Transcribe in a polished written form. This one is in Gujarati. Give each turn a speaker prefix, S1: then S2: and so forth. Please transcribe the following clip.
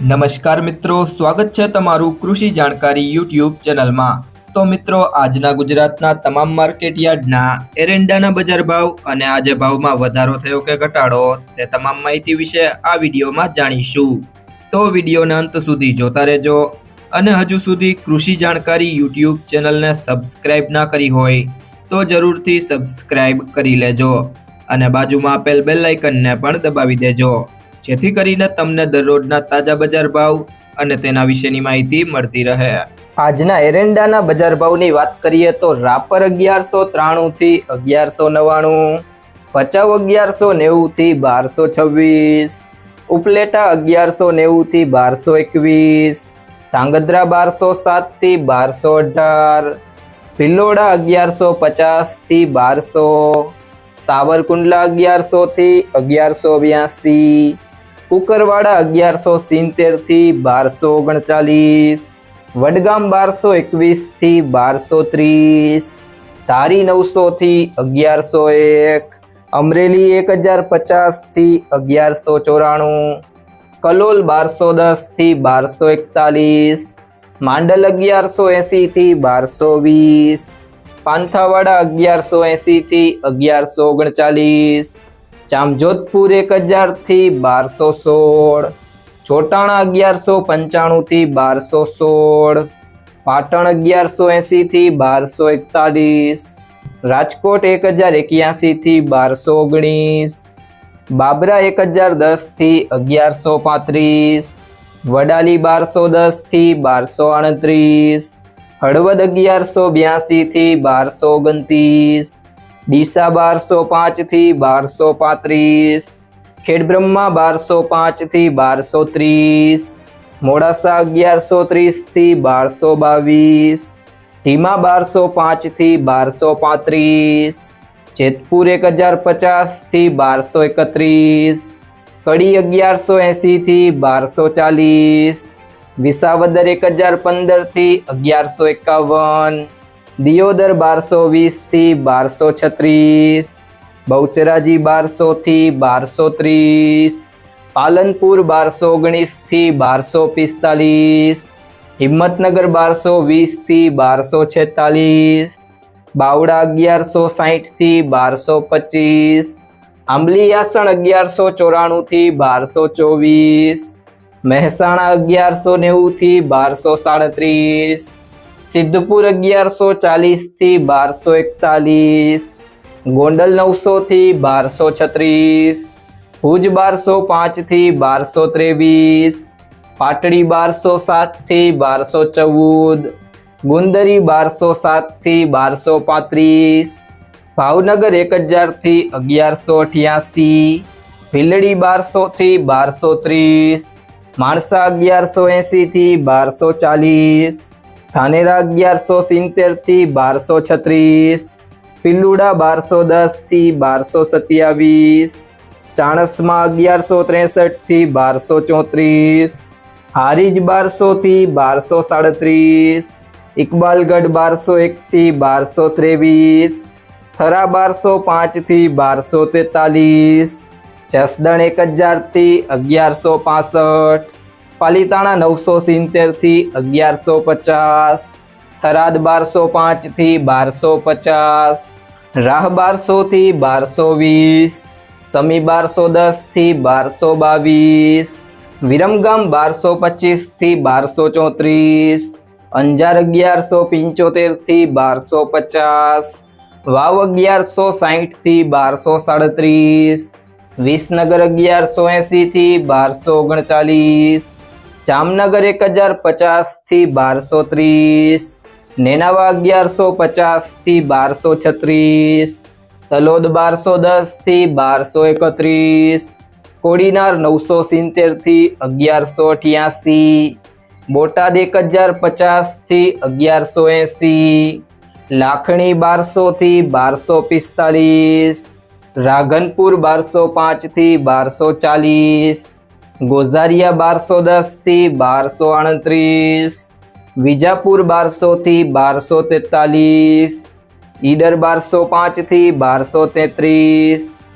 S1: નમસ્કાર મિત્રો, સ્વાગત છે તમારું કૃષિ જાણકારી યુટ્યુબ ચેનલમાં। તો મિત્રો, આજના ગુજરાતના તમામ માર્કેટ યાર્ડના એરંડાના બજાર ભાવ અને આજે ભાવમાં વધારો થયો કે ઘટાડો તે તમામ માહિતી વિશે આ વિડીયોમાં જાણીશું। તો વિડીયોને અંત સુધી જોતા રહેજો અને હજુ સુધી કૃષિ જાણકારી યુટ્યુબ ચેનલને સબસ્ક્રાઇબ ના કરી હોય તો જરૂરથી સબસ્ક્રાઇબ કરી લેજો અને બાજુમાં આપેલ બેલ આઇકનને પણ દબાવી દેજો, જેથી કરીને તમને દરરોજના તાજા બજાર ભાવ અને તેના વિશેની માહિતી મળતી રહે। આજના એરંડાના બજાર ભાવની વાત કરીએ તો રાપર 1193 થી 1199, ભચાઉ 1190 થી 1226, ઉપલેટા 1190 થી 1221, ધાંગધ્રા 1207 થી 1218, ભિલોડા 1150 થી 1200, સાવરકુંડલા 1100 થી 1182, કુકરવાડા 1170 થી 1239, વડગામ 1221 થી 1230, ધારી 900 થી 1101, અમરેલી 1050 થી 1194, કલોલ 1210 થી 1241, માંડલ 1180 થી 1220, પાંથાવાડા 1180 થી 1139, જામજોધપુર 1000 થી 1216, ચોટાણા 1195 થી 1216, પાટણ 1180 થી 1241, રાજકોટ 1081 થી 1219, બાબરા 1010 થી 1135, વડાલી 1210 થી 1238, હળવદ 1182 થી 1229, ડીસા 1205 થી 1235, ખેડબ્રહ્મા 1205 થી 1230, મોડાસા 1130 થી 1222, ધીમા 1205 થી 1235, જેતપુર 1050 થી 1231, કડી 1180 થી 1240, વિસાવદર 1015 થી 1151, દિયોદર 1220 થી 1236, બહુચરાજી 1200 થી 1230, પાલનપુર 1219 થી 1245, હિંમતનગર 1220 થી 1246, બાવડા 1160 થી 1225, આંબલીયાસણ 1194 થી 1224, મહેસાણા 1190 થી 1237, સિદ્ધપુર 1140 થી 1241, ગોંડલ 900 થી 1236, ભુજ 1205 થી 1223, પાટડી 1207 થી 1214, ગુંદરી 1207 થી 1235, ભાવનગર 1000 થી 1188, ભીલડી 1200 થી 1230, માણસા 1180 થી 1240, ધાનેરા 1170 થી 1236, પિલ્લુડા 1210 થી 1227, ચાણસ્મા 1163 થી 1234, હારીજ 1200 થી 1237, ઇકબાલગઢ 1201 થી 1223, થરા 1205 થી 1243, જસદણ 1000 થી 1165, પાલીતાણા 970 થી 1150, થરાદ 1205 થી 1250, રાહ 1200 થી 1220, સમી 1210 થી 1222, વિરમગામ 1225 થી 1234, અંજાર 1175 થી 1250, વાવ 1160 થી 1237, વિસનગર 1180 થી 1239, જામનગર 1050 થી 1230, નેનાવા 1150 થી 1236, તલોદ 1210 થી 1231, કોડીનાર 970 થી 1188, બોટાદ 1050 થી 1180, લાખણી 1200 થી 1245, રાધનપુર 1205 થી 1240, ગોઝારિયા 1210 થી 1238, વિજાપુર 1200 થી 1243, ઈડર 1205 થી 1233,